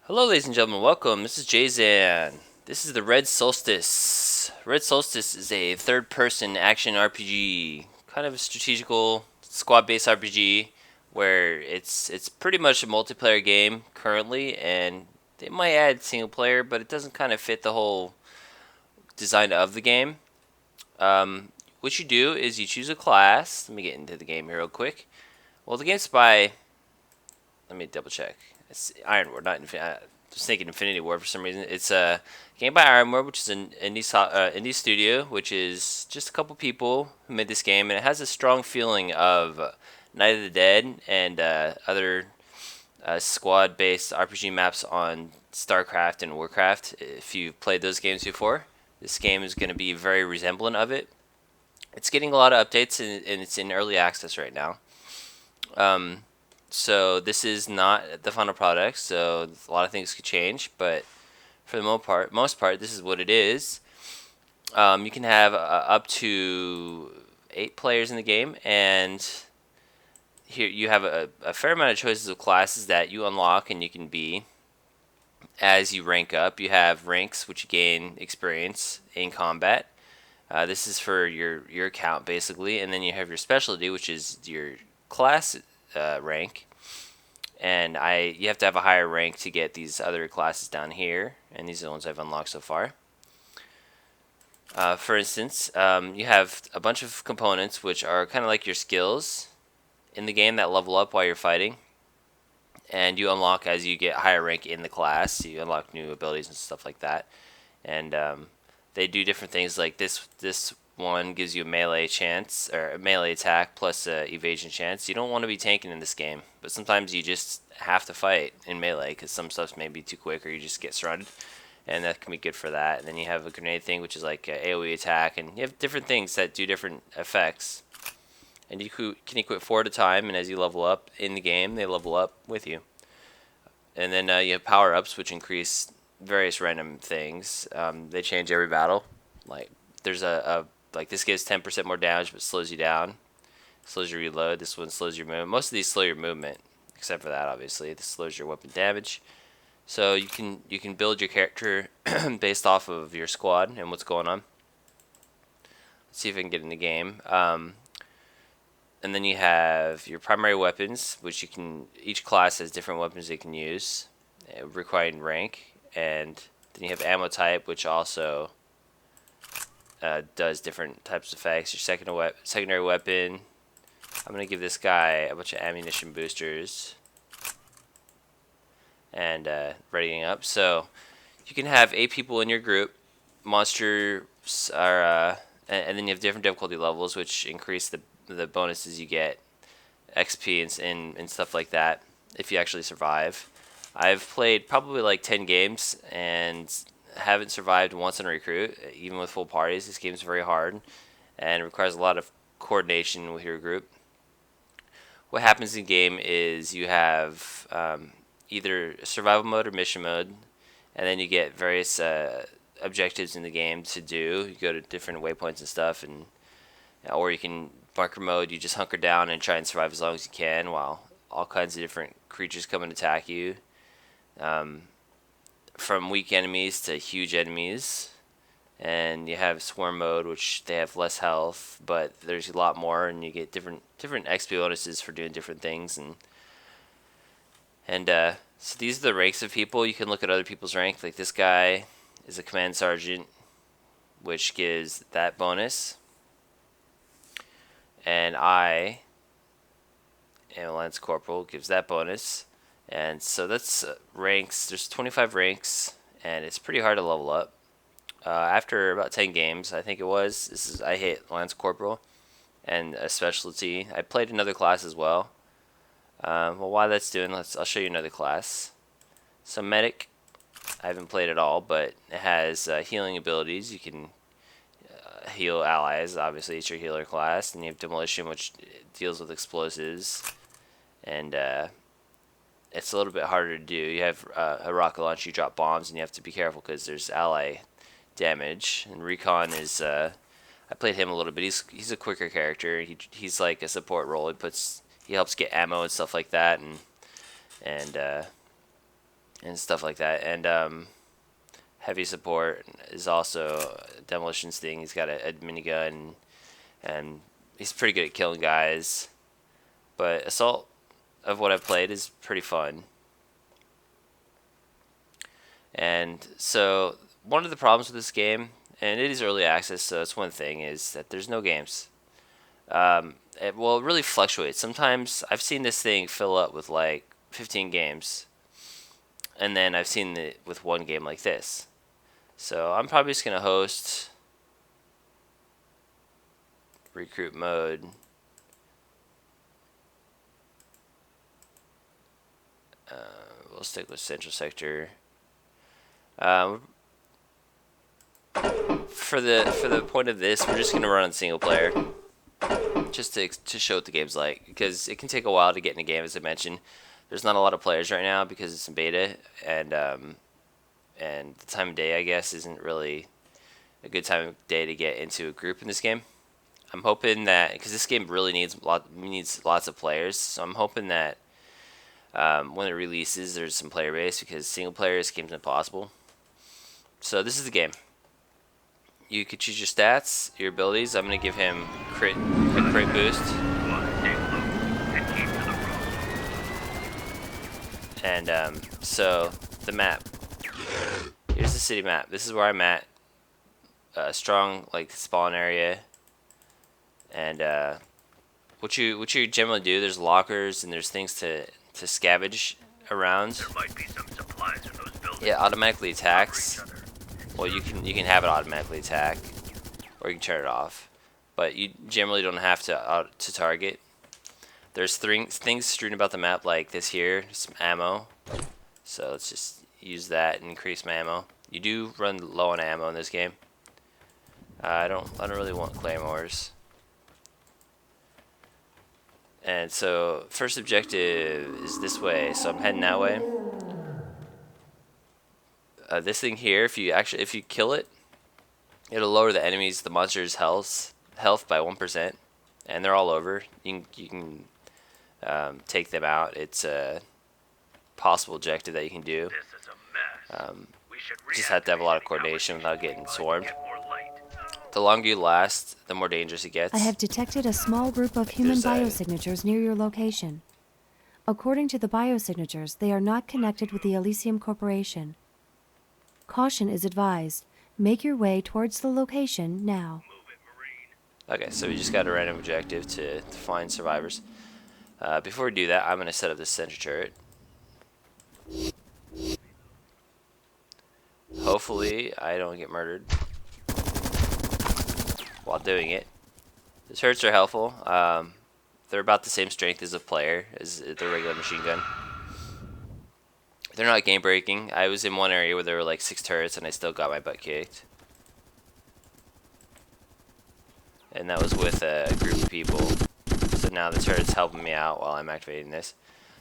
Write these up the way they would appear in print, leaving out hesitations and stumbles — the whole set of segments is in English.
Hello, ladies and gentlemen. Welcome. This is Jayzan. This is the Red Solstice. Red Solstice is a third-person action RPG, kind of a strategical squad-based RPG, where it's pretty much a multiplayer game currently, and they might add single player, but it doesn't kind of fit the whole design of the game. Um, what you do is you choose a class. Let me get into the game here real quick. Well, the game's by. Let me double check. It's Ironward, not Infinity. Just thinking Infinity War for some reason. It's a game by Ironward, which is an indie studio, which is just a couple people who made this game, and it has a strong feeling of Night of the Dead and other squad-based RPG maps on StarCraft and Warcraft. If you've played those games before, this game is going to be very resemblant of it. It's getting a lot of updates, and it's in early access right now. Um, so this is not the final product, so a lot of things could change, but for the most part, this is what it is. You can have up to 8 players in the game, and here you have a fair amount of choices of classes that you unlock and you can be as you rank up. You have ranks, which you gain experience in combat. This is for your account basically, and then you have your specialty, which is your class rank. And you have to have a higher rank to get these other classes down here, and these are the ones I've unlocked so far. For instance, you have a bunch of components which are kind of like your skills in the game that level up while you're fighting, and you unlock as you get higher rank in the class. You unlock new abilities and stuff like that, and they do different things. Like this one gives you a melee chance or a melee attack plus evasion chance. You don't want to be tanking in this game, but sometimes you just have to fight in melee because some stuff's maybe too quick or you just get surrounded, and that can be good for that. And then you have a grenade thing, which is like a AOE attack, and you have different things that do different effects. And you can equip 4 at a time, and as you level up in the game, they level up with you. And then you have power ups, which increase various random things. They change every battle. Like there's like this gives 10% more damage, but slows you down, slows your reload. This one slows your movement. Most of these slow your movement, except for that, obviously. This slows your weapon damage. So you can build your character based off of your squad and what's going on. Let's see if I can get in the game. And then you have your primary weapons, which each class has different weapons they can use, requiring rank. And then you have ammo type, which also does different types of effects. Your secondary weapon. I'm going to give this guy a bunch of ammunition boosters. And readying up. So you can have 8 people in your group. Monsters are, and then you have different difficulty levels, which increase the bonuses you get, XP and stuff like that, if you actually survive. I've played probably like 10 games and haven't survived once in a recruit, even with full parties. This game's very hard and it requires a lot of coordination with your group. What happens in game is you have either survival mode or mission mode, and then you get various objectives in the game to do. You go to different waypoints and stuff, and or you can bunker mode. You just hunker down and try and survive as long as you can, while all kinds of different creatures come and attack you, from weak enemies to huge enemies. And you have swarm mode, which they have less health, but there's a lot more, and you get different XP bonuses for doing different things, and so these are the ranks of people. You can look at other people's rank. Like this guy is a command sergeant, which gives that bonus, and I am a lance corporal, gives that bonus, and so that's ranks. There's 25 ranks, and it's pretty hard to level up. After about 10 games, I think it was. I hit lance corporal and a specialty. I played another class as well. Well, while that's doing, I'll show you another class. So medic, I haven't played at all, but it has healing abilities. You can heal allies. Obviously, it's your healer class, and you have demolition, which deals with explosives, and it's a little bit harder to do. You have a rocket launcher. You drop bombs, and you have to be careful because there's ally damage. And recon is I played him a little bit. He's a quicker character. He's like a support role. He helps get ammo and stuff like that, and and stuff like that. And heavy support is also Demolition's thing. He's got a minigun, and he's pretty good at killing guys. But Assault, of what I've played, is pretty fun. And so one of the problems with this game, and it is early access, so that's one thing, is that there's no games. It really fluctuates. Sometimes I've seen this thing fill up with like 15 games, and then I've seen it with one game like this. So I'm probably just going to host recruit mode. We'll stick with Central Sector. For the point of this, we're just going to run on single player, just to show what the game's like, because it can take a while to get in a game. As I mentioned, there's not a lot of players right now because it's in beta, and the time of day, I guess, isn't really a good time of day to get into a group in this game. I'm hoping that, because this game really needs lots of players, so I'm hoping that when it releases, there's some player base, because single player, this game's impossible. So this is the game. You could choose your stats, your abilities. I'm going to give him a crit boost. And so the map. Here's the city map. This is where I'm at. Strong like spawn area. And what you generally do, there's lockers and there's things to scavenge around. There might be some supplies in those buildings. Yeah, automatically attacks. Well, you can have it automatically attack, or you can turn it off, but you generally don't have to target. There's things strewn about the map like this here, some ammo. So let's just use that and increase my ammo. You do run low on ammo in this game. I don't really want claymores. And so first objective is this way, so I'm heading that way. This thing here, if you kill it, it'll lower the monster's health by 1%, and they're all over. You can take them out. It's a possible objective that you can do. This is a mess. Just have to have a lot of coordination without getting swarmed. The longer you last, the more dangerous it gets. I have detected a small group of human biosignatures near your location. According to the biosignatures, they are not connected with the Elysium Corporation. Caution is advised. Make your way towards the location now. Okay, so we just got a random objective to find survivors. Before we do that, I'm going to set up this sentry turret. Hopefully, I don't get murdered while doing it. The turrets are helpful. They're about the same strength as a player, as the regular machine gun. They're not game breaking. I was in one area where there were like 6 turrets and I still got my butt kicked. And that was with a group of people. So now the turret's helping me out while I'm activating this.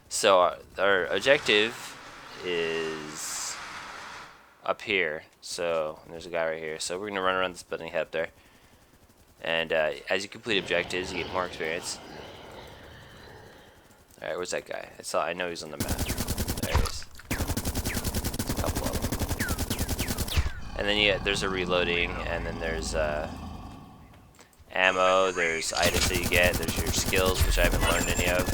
So our objective is up here. So there's a guy right here. So we're going to run around this building, head up there. And as you complete objectives, you get more experience. Alright, where's that guy? I know he's on the map. There he is. A couple of them. And then there's a reloading, and then there's ammo, there's items that you get, there's your skills, which I haven't learned any of.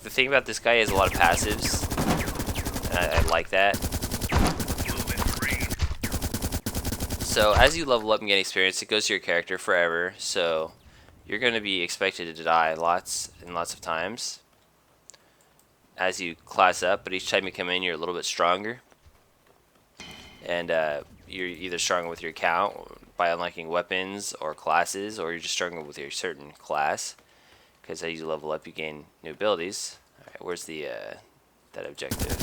The thing about this guy is a lot of passives, and I like that. So as you level up and get experience, it goes to your character forever, so you're going to be expected to die lots and lots of times as you class up, but each time you come in, you're a little bit stronger. And you're either stronger with your account by unlocking weapons or classes, or you're just stronger with your certain class, because as you level up, you gain new abilities. Alright, where's the that objective?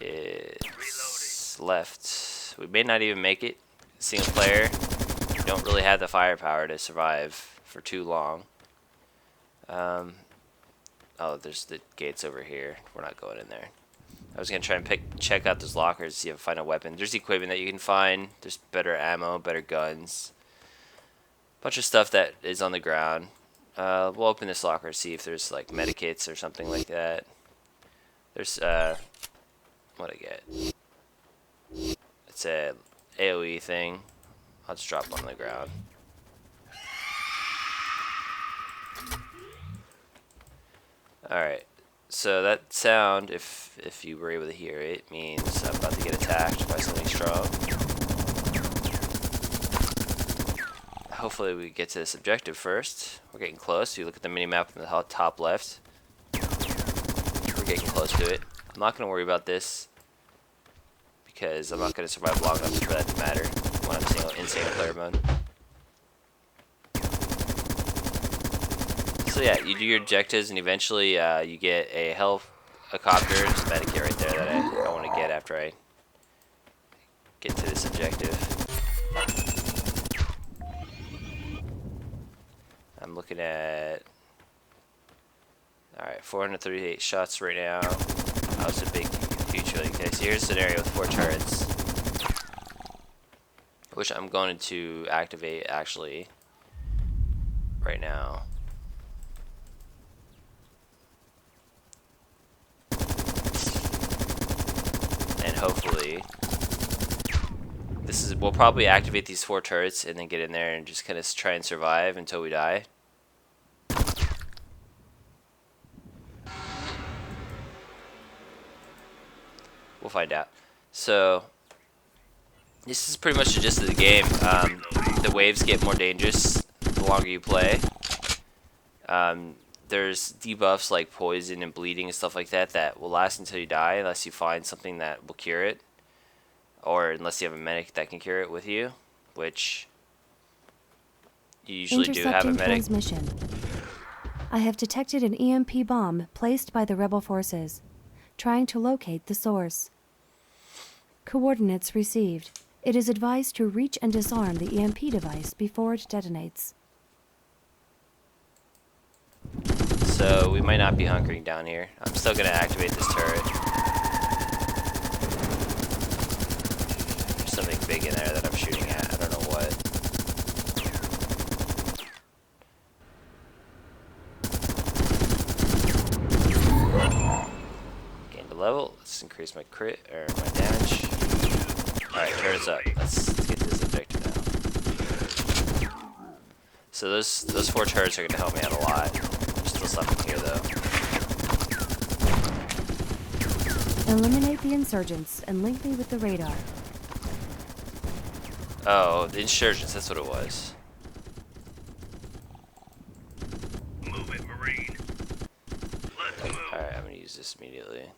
It's left. We may not even make it. Single player, you don't really have the firepower to survive for too long. Oh, there's the gates over here. We're not going in there. I was going to try and check out those lockers, see if I find a weapon. There's equipment that you can find. There's better ammo, better guns. Bunch of stuff that is on the ground. We'll open this locker, see if there's like medikits or something like that. There's what I get? It's a AOE thing. I'll just drop on the ground. Alright, so that sound, if you were able to hear it, means I'm about to get attacked by something strong. Hopefully we get to this objective first. We're getting close. You look at the mini-map in the top left. We're getting close to it. I'm not going to worry about this, because I'm not going to survive long enough for that to matter when I'm in single player mode. So yeah, you do your objectives, and eventually you get a helicopter. There's a medikit right there that I want to get after I get to this objective. I'm looking at, alright, 438 shots right now. That was a big future. Okay, so here's a scenario with 4 turrets, which I'm going to activate actually right now. And hopefully we'll probably activate these 4 turrets and then get in there and just kind of try and survive until we die. We'll find out. So this is pretty much the gist of the game. The waves get more dangerous the longer you play. There's debuffs like poison and bleeding and stuff like that that will last until you die, unless you find something that will cure it, or unless you have a medic that can cure it with you, which you usually do have a medic. Transmission. I have detected an EMP bomb placed by the rebel forces. Trying to locate the source. Coordinates received. It is advised to reach and disarm the EMP device before it detonates. So we might not be hunkering down here. I'm still going to activate this turret. There's something big in there that I'm shooting at. I don't know what. Gained a level. Let's increase my crit or my damage. Alright, turret's up. Let's get to this objective now. So those 4 turrets are going to help me out a lot. There's still stuff in here though. Eliminate the insurgents and link me with the radar. Oh, the insurgents, that's what it was. Move it, Marine. Let's move. Alright, I'm gonna use this immediately.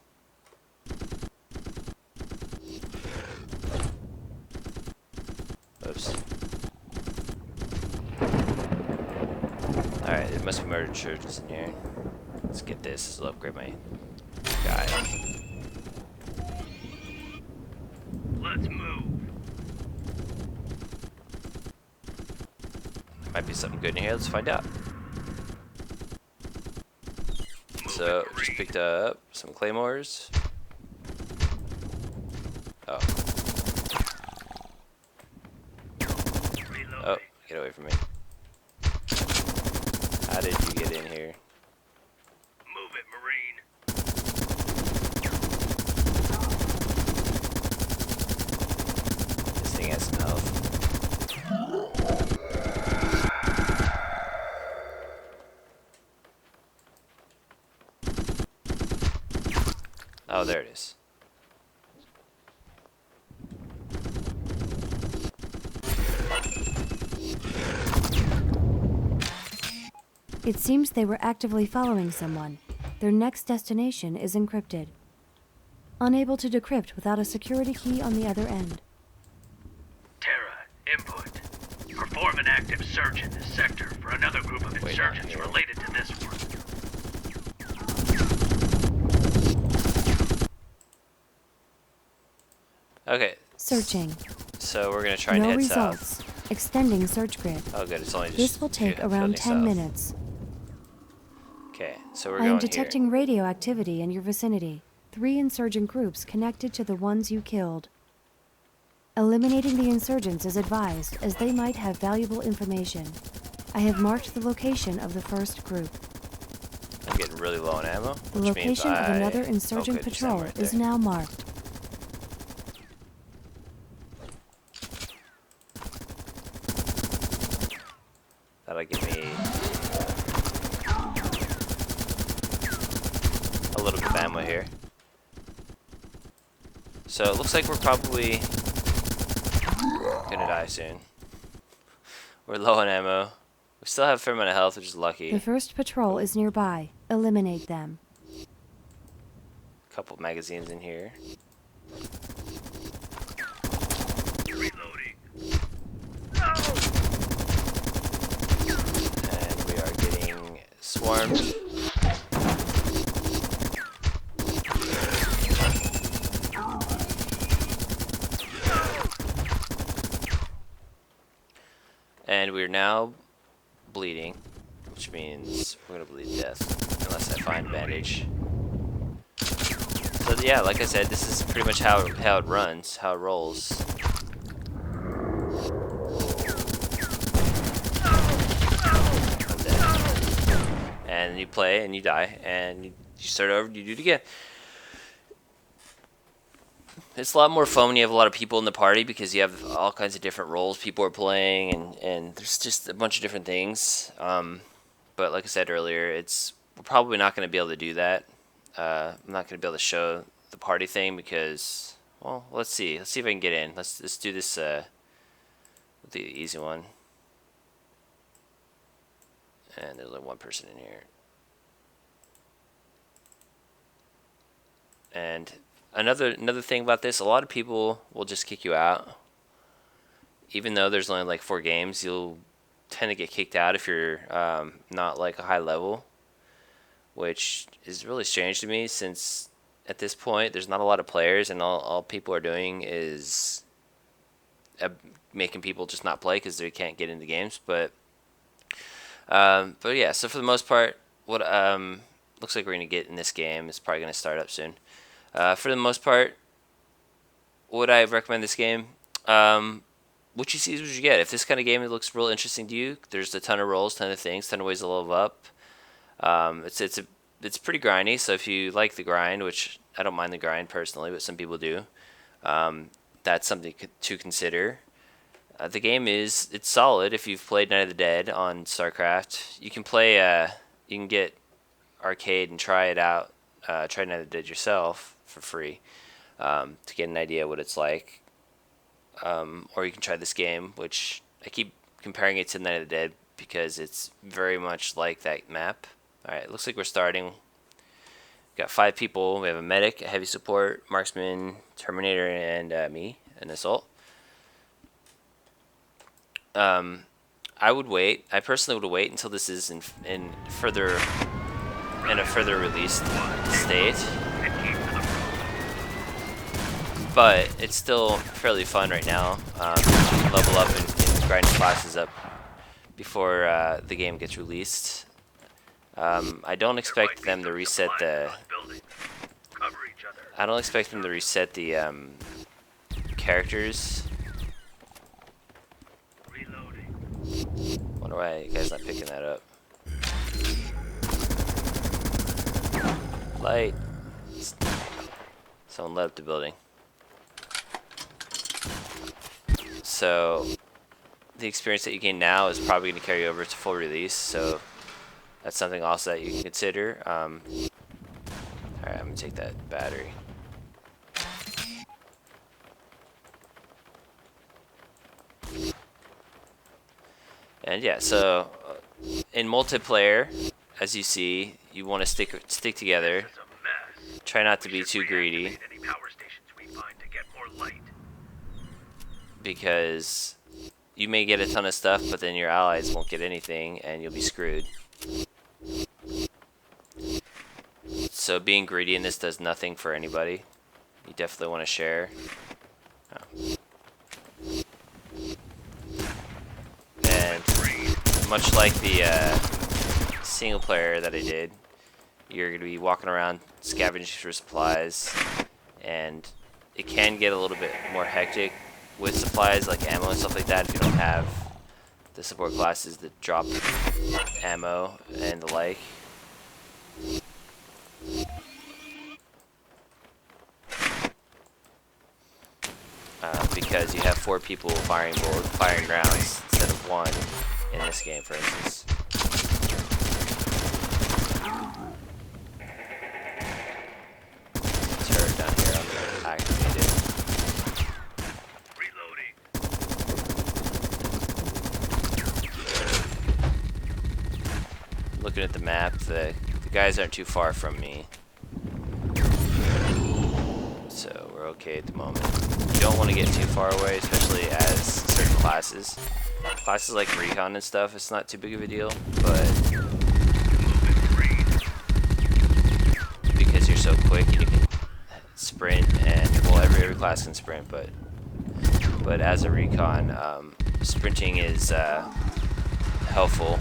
Oops. Alright, there must be murdered insurgents in here. Let's get this. This will upgrade my guy. Let's move. Might be something good in here. Let's find out. So, just picked up some claymores. Oh. Oh, get away from me. How did you get in here? Move it, Marine. This thing has some health. Oh, there it is. It seems they were actively following someone. Their next destination is encrypted. Unable to decrypt without a security key on the other end. Terra, input. Perform an active search in this sector for another group of insurgents related to this one. Okay. Searching. So we're gonna try and No head results. south. Extending search grid. Oh, good. It's only just. This will take around 10 minutes. Okay, so we're I going am detecting radioactivity in your vicinity. 3 insurgent groups connected to the ones you killed. Eliminating the insurgents is advised, as they might have valuable information. I have marked the location of the first group. I'm getting really low on ammo. The location of another insurgent patrol is now marked. That'll give me a little bit of ammo here. So it looks like we're probably gonna die soon. We're low on ammo. We still have a fair amount of health, which is lucky. The first patrol is nearby. Eliminate them. Couple magazines in here. Reloading. And we are getting swarmed. And we're now bleeding, which means we're gonna bleed death unless I find bandage. So yeah, like I said, this is pretty much how it runs, how it rolls. And you play and you die and you start over and you do it again. It's a lot more fun when you have a lot of people in the party because you have all kinds of different roles people are playing and there's just a bunch of different things. But like I said earlier, we're probably not going to be able to do that. I'm not going to be able to show the party thing because, well, let's see. Let's see if I can get in. Let's do this with the easy one. And there's like one person in here. And another thing about this, a lot of people will just kick you out. Even though there's only like 4 games, you'll tend to get kicked out if you're not like a high level, which is really strange to me since at this point there's not a lot of players and all people are doing is making people just not play because they can't get into games. But yeah, so for the most part, what looks like we're gonna get in this game is probably gonna start up soon. For the most part, would I recommend this game? What you see is what you get. If this kind of game looks real interesting to you, there's a ton of roles, ton of things, ton of ways to level up. It's pretty grindy. So if you like the grind, which I don't mind the grind personally, but some people do, that's something to consider. The game it's solid. If you've played Night of the Dead on StarCraft, you can play. You can get arcade and try it out. Try Night of the Dead yourself for free to get an idea what it's like. Or you can try this game, which I keep comparing it to Night of the Dead because it's very much like that map. Alright, it looks like we're starting. We've got 5 people. We have a medic, a heavy support, marksman, terminator, and me, an assault. I would wait. I personally would wait until this is in a further released state. But it's still fairly fun right now. Level up and grind classes up before the game gets released. I don't expect them to reset the. I don't expect them to reset the characters. Wonder why you guys not picking that up. Light. Someone lit up the building. So the experience that you gain now is probably going to carry over to full release. So that's something also that you can consider. Alright, I'm going to take that battery. And yeah, so in multiplayer, as you see, you want to stick together. Try not to be too greedy, because you may get a ton of stuff, but then your allies won't get anything, and you'll be screwed. So being greedy in this does nothing for anybody. You definitely want to share. Oh. And much like the single player that I did, you're going to be walking around scavenging for supplies, and it can get a little bit more hectic with supplies like ammo and stuff like that if you don't have the support classes that drop ammo and the like. Because you have 4 people firing rounds instead of 1 in this game, for instance. Turret down here, I'm gonna activate it. Reloading. Looking at the map, the guys aren't too far from me, so we're okay at the moment. You don't want to get too far away, especially as certain classes like recon and stuff, it's not too big of a deal, but because you're so quick and you can sprint, and well, every class can sprint, but as a recon, sprinting is helpful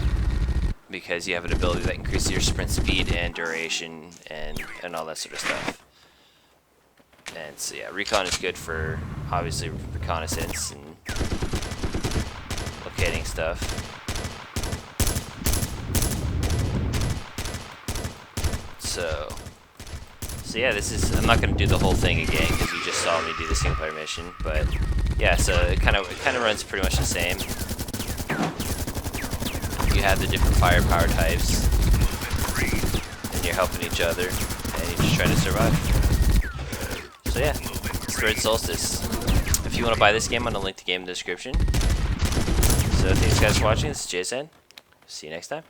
because you have an ability that increases your sprint speed and duration and all that sort of stuff. And so yeah, recon is good for obviously reconnaissance and locating stuff. So yeah, this is, I'm not going to do the whole thing again because you just saw me do the single player mission, but yeah, so it kind of runs pretty much the same. You have the different firepower types, and you're helping each other, and you're just trying to survive. So yeah, it's Red Solstice. If you want to buy this game, I'm going to link the game in the description. So thanks guys for watching, this is Jason. See you next time.